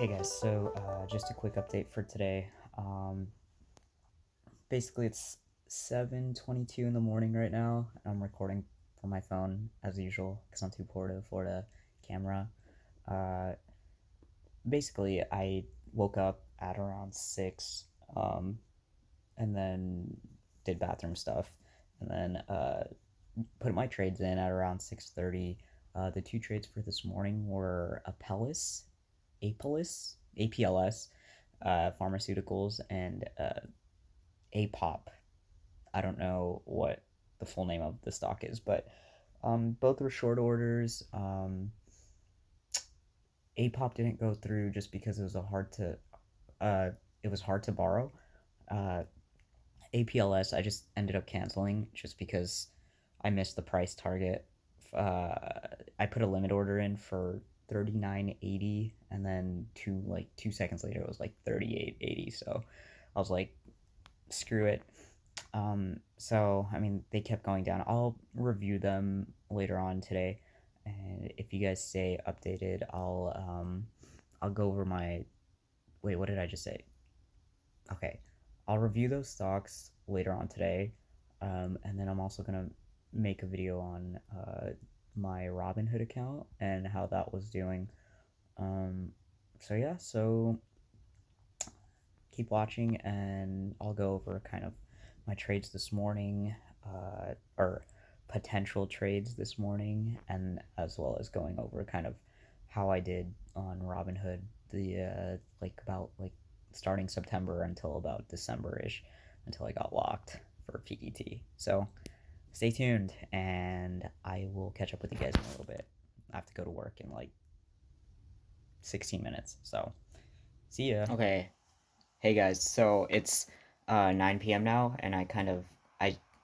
Hey guys, so just a quick update for today. Basically, it's 7:22 in the morning right now. I'm recording from my phone as usual because I'm too poor to afford a camera. Uh, Basically, I woke up at around 6, and then did bathroom stuff, and then put my trades in at around 6:30. The two trades for this morning were APLS, pharmaceuticals, and APOP. I don't know what the full name of the stock is, but both were short orders. APOP didn't go through just because uh, it was hard to borrow. Uh, APLS I just ended up canceling just because I missed the price target. Uh, I put a limit order in for 39.80, and then 2 seconds later it was like 38.80. So I was like, screw it. So I mean, they kept going down. I'll review them later on today, and if you guys stay updated, I'll go over my. Wait, what did I just say? Okay, I'll review those stocks later on today, and then I'm also gonna make a video on my Robinhood account and how that was doing. Um, so yeah, so keep watching, and I'll go over kind of my trades this morning, or potential trades this morning, and as well as going over kind of how I did on Robinhood, the about starting September until about December ish, until I got locked for PET. So stay tuned, and I will catch up with you guys in a little bit. I have to go to work in like 16 minutes, so see ya. Okay. Hey guys, so it's 9 p.m. now, and I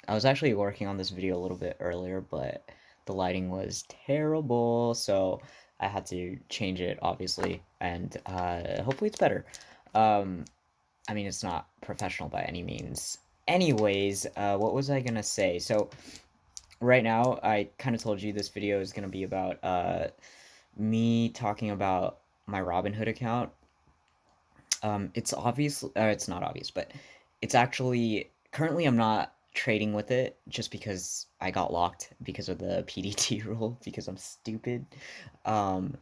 was actually working on this video a little bit earlier, but the lighting was terrible, so I had to change it, obviously, and hopefully it's better. Um, I mean, it's not professional by any means. Anyways, what was I gonna say? So right now, I kind of told you this video is gonna be about me talking about my Robinhood account. It's not obvious, but it's actually currently I'm not trading with it just because I got locked because of the PDT rule because I'm stupid. Um,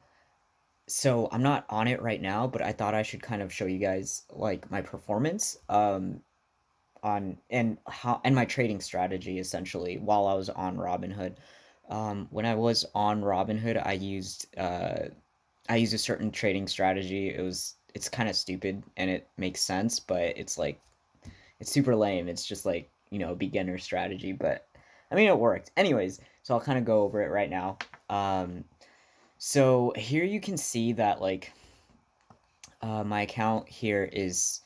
so I'm not on it right now, but I thought I should kind of show you guys like my performance on and my trading strategy essentially while I was on Robinhood. When I was on Robinhood, I used a certain trading strategy. It's kind of stupid and it makes sense, but it's super lame. It's just like, a beginner strategy, but I mean it worked. Anyways, so I'll kind of go over it right now. Um so here you can see that my account here is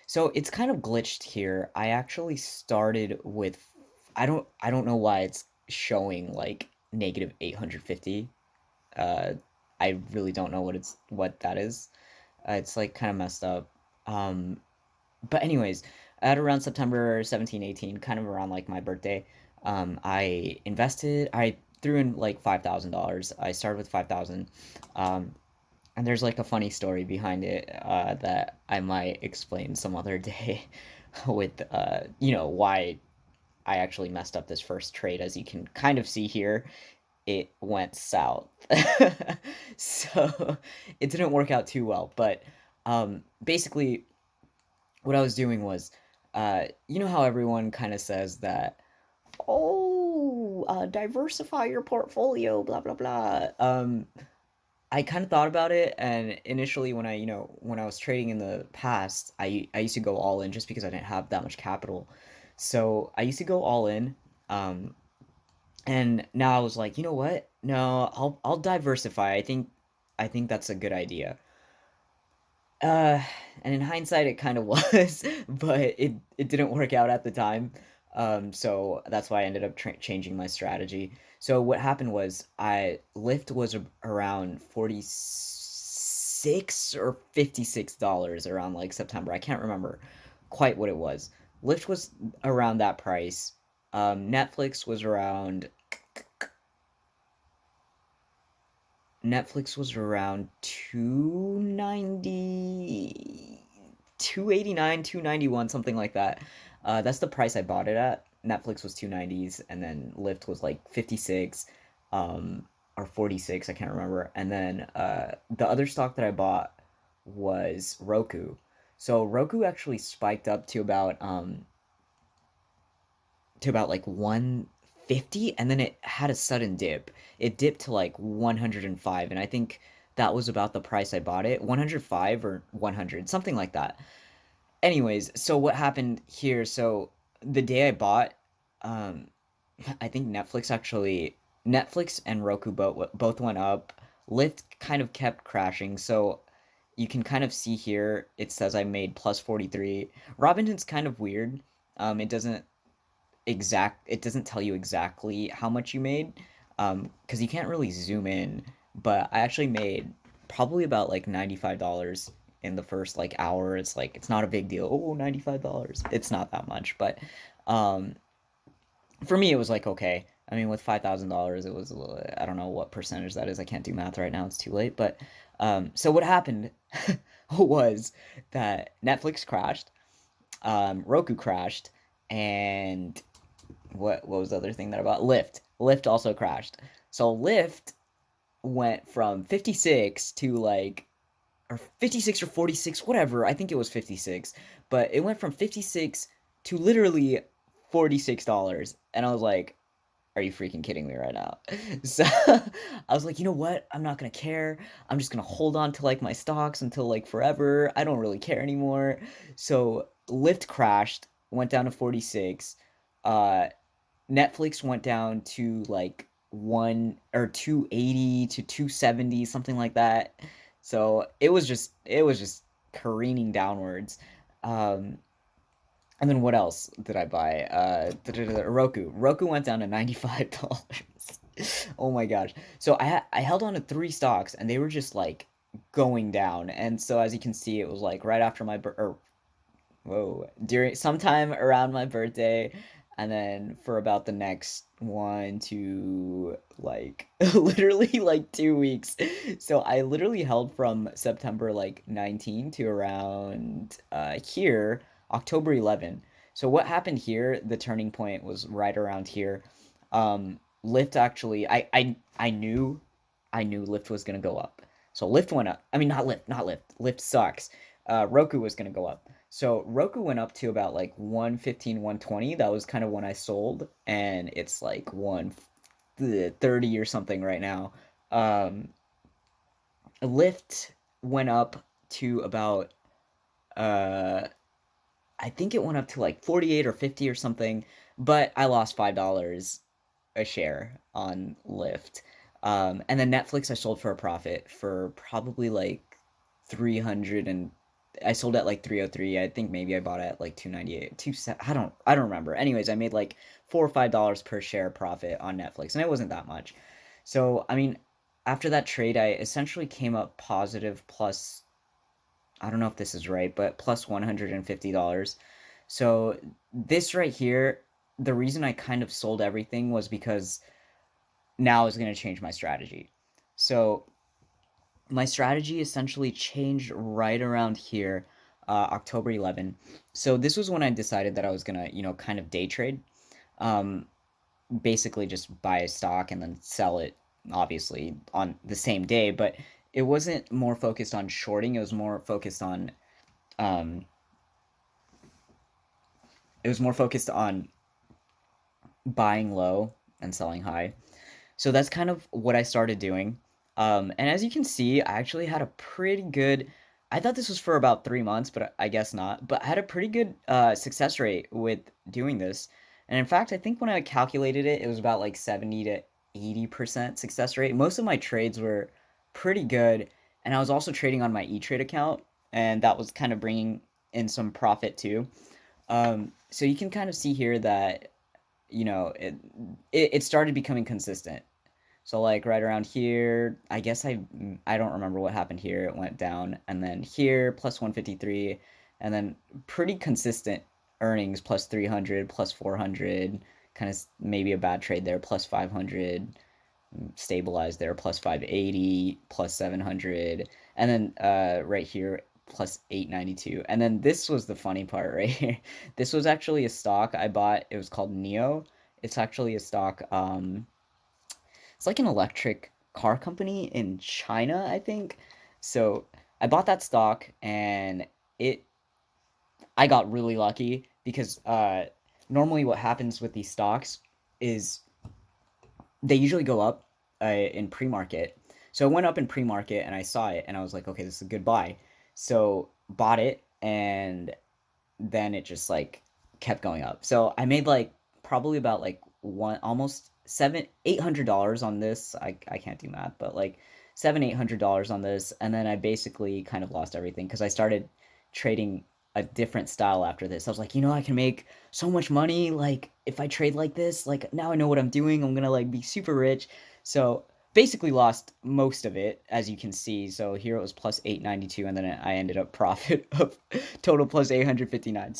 so it's kind of glitched here. I actually started with I don't know why it's showing like negative 850. Uh I really don't know what that is. It's like kind of messed up. Um, but anyways, at around September 17, 18, kind of around like my birthday, I threw in like $5,000. I started with 5,000. Um, and there's like a funny story behind it that I might explain some other day with why I actually messed up this first trade. As you can kind of see here, it went south. So it didn't work out too well. But basically, what I was doing was, you know how everyone kind of says that, oh, diversify your portfolio, blah, blah, blah. I kind of thought about it, and initially, when I was trading in the past, I used to go all in just because I didn't have that much capital. So I used to go all in. Um, and now I was like, you know what? No, I'll diversify. I think that's a good idea. Uh, and in hindsight, it kind of was, but it didn't work out at the time. So that's why I ended up changing my strategy. So what happened was I Lyft was around 46 or $56 around like September. I can't remember quite what it was. Lyft was around that price. Netflix was around Netflix was around 290, 289, 291, something like that. That's the price I bought it at. Netflix was 290s, and then Lyft was like 56, um, or 46, I can't remember. And then the other stock that I bought was Roku. So Roku actually spiked up to about like 150, and then it had a sudden dip. It dipped to like 105, and I think that was about the price I bought it. 105 or 100, something like that. Anyways, so what happened here? So the day I bought, um I think Netflix and Roku both went up. Lyft kind of kept crashing. So you can kind of see here it says I made plus 43. Robinhood's kind of weird. It doesn't tell you exactly how much you made, because you can't really zoom in, but I actually made probably about like $95 in the first like hour. It's like it's not a big deal. Oh, $95, it's not that much, but um for me it was like okay. I mean, with $5,000 it was a little, I don't know what percentage that is. I can't do math right now, it's too late. But so what happened was that Netflix crashed, Roku crashed, and what was the other thing that I bought? Lyft also crashed. So Lyft went from 56 to like, or 56 or 46, whatever. I think it was 56, but it went from 56 to literally $46, and I was like, are you freaking kidding me right now? So I was like, you know what? I'm not gonna care. I'm just gonna hold on to like my stocks until like forever. I don't really care anymore. So Lyft crashed, went down to 46. Uh, Netflix went down to like 280 to 270, something like that. So it was just careening downwards. Um, and then what else did I buy? Roku. Roku went down to $95. Oh my gosh. So I held on to three stocks, and they were just like going down. And so as you can see, it was like right after my or whoa, during sometime around my birthday, and then for about the next one to like literally like 2 weeks. So I literally held from September like 19 to around here, October 11. So what happened here, the turning point was right around here. Lyft actually, I knew Lyft was gonna go up. So Lyft went up. I mean, not Lyft. Lyft sucks. Roku was gonna go up. So Roku went up to about like 115, 120. That was kind of when I sold, and it's like 130 or something right now. Um, Lyft went up to about uh I think it went up to like 48 or 50 or something, but I lost $5 a share on Lyft. And then Netflix I sold for a profit for probably like 300, and I sold at like 303. I think maybe I bought it at like 298, I don't remember. Anyways, I made like $4 or $5 per share profit on Netflix, and it wasn't that much. So, I mean, after that trade, I essentially came up positive plus, I don't know if this is right, but plus $150. So this right here, the reason I kind of sold everything was because now is going to change my strategy. So my strategy essentially changed right around here, October 11. So this was when I decided that I was gonna, kind of day trade. Um, Basically just buy a stock and then sell it, obviously on the same day. But it wasn't more focused on shorting. Um, it was more focused on buying low and selling high. So that's kind of what I started doing. And as you can see, I actually had a pretty good. I thought this was for about 3 months, but I guess not. But I had a pretty good success rate with doing this. And in fact, I think when I calculated it, it was about like 70 to 80% success rate. Most of my trades were pretty good. And I was also trading on my E-Trade account, and that was kind of bringing in some profit too. So you can kind of see here that it started becoming consistent. So like right around here, I guess I don't remember what happened here. It went down, and then here plus 153, and then pretty consistent earnings plus 300, plus 400, kind of maybe a bad trade there plus 500. stabilized there, plus 580, plus 700, and then right here, plus 892. And then this was the funny part right here. This was actually a stock I bought. It was called Neo. It's actually a stock. It's like an electric car company in China, I think. So I bought that stock, and it I got really lucky because normally what happens with these stocks is they usually go up in pre-market. So it went up in pre-market, and I saw it, and I was like, okay, this is a good buy. So bought it, and then it just like kept going up. So I made like probably about like one almost $800 on this. I can't do math, but like $800 on this, and then I basically kind of lost everything because I started trading a different style after this. I was like, I can make so much money like if I trade like this. Like now I know what I'm doing. I'm gonna like be super rich. So basically lost most of it, as you can see. So here it was plus 892, and then I ended up profit of total plus 859.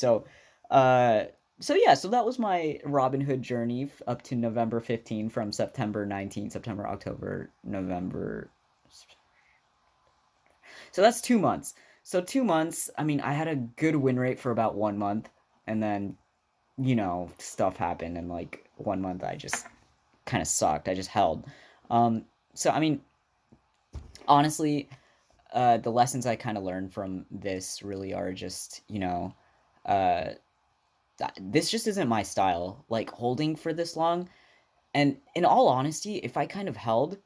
Uh so yeah, so that was my Robinhood journey up to November 15, from September 19, September, October, November. So that's 2 months. So 2 months, I mean, I had a good win rate for about 1 month, and then, stuff happened, and like 1 month I just kind of sucked. I just held. So I mean, honestly, the lessons I kind of learned from this really are just, uh, this just isn't my style. Like holding for this long, and in all honesty, if I kind of held,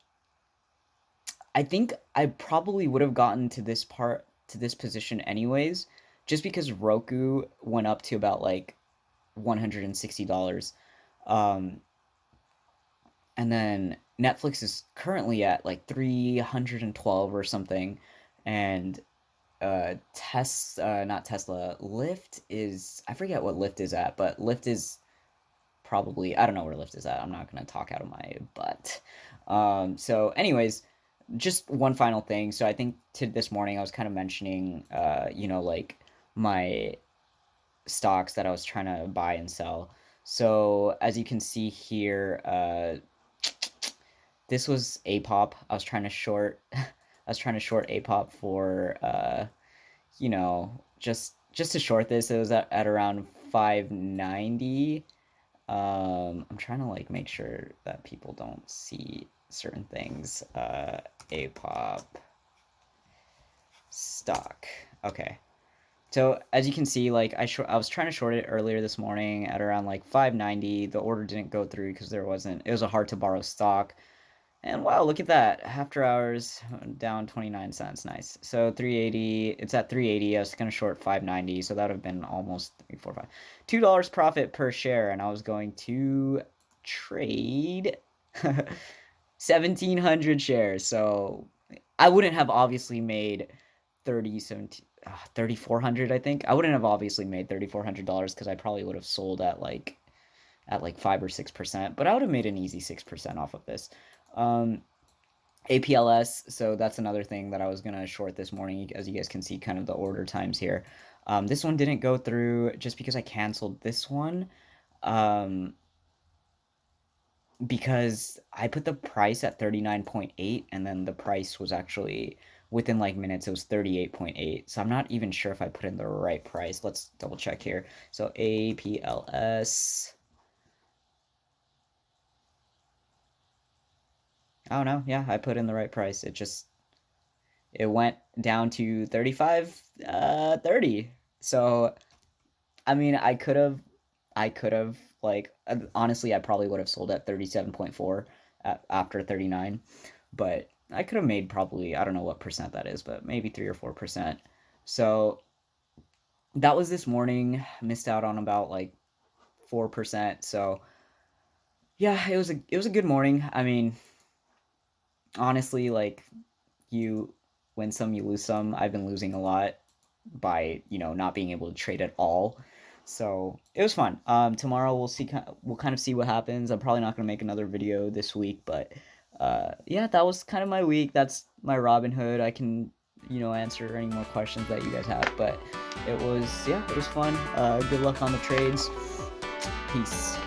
I think I probably would have gotten to this position anyways, just because Roku went up to about like $160. Um, and then Netflix is currently at like 312 or something, and not Tesla, Lyft is, I forget what Lyft is at, but Lyft is probably, I don't know where Lyft is at. I'm not gonna talk out of my butt. So anyways, just one final thing. So I think to this morning I was kind of mentioning, like my stocks that I was trying to buy and sell. So as you can see here, this was APOP. I was trying to short. I was trying to short APOP for just to short this. It was at around 590. I'm trying to like make sure that people don't see certain things. APOP stock. Okay. So as you can see, like I was trying to short it earlier this morning at around like 590. The order didn't go through because it was a hard to borrow stock. And wow, look at that. After hours down 29 cents. Nice. So 380, it's at 380. I was going to short 590, so that would have been almost 345. $2 profit per share, and I was going to trade 1,700 shares. So I wouldn't have obviously made 3,400, I think. I wouldn't have obviously made $3,400 because I probably would have sold at like 5 or 6%, but I would have made an easy 6% off of this. APLS, so that's another thing that I was gonna short this morning, as you guys can see kind of the order times here. This one didn't go through just because I canceled this one, because I put the price at 39.8, and then the price was actually within like minutes, it was 38.8. So I'm not even sure if I put in the right price. Let's double check here. So APLS. Oh no, yeah, I put in the right price. It went down to 35 30. So I mean, I could have like honestly I probably would have sold at 37.4 after 39, but I could have made probably, I don't know what percent that is, but maybe 3 or 4%. So that was this morning. Missed out on about like 4%. So yeah, it was a good morning. I mean, honestly, like, you win some, you lose some. I've been losing a lot by not being able to trade at all. So it was fun. Tomorrow we'll kind of see what happens. I'm probably not gonna make another video this week, but yeah, that was kind of my week. That's my Robinhood. I can answer any more questions that you guys have, but it was fun. Good luck on the trades. Peace.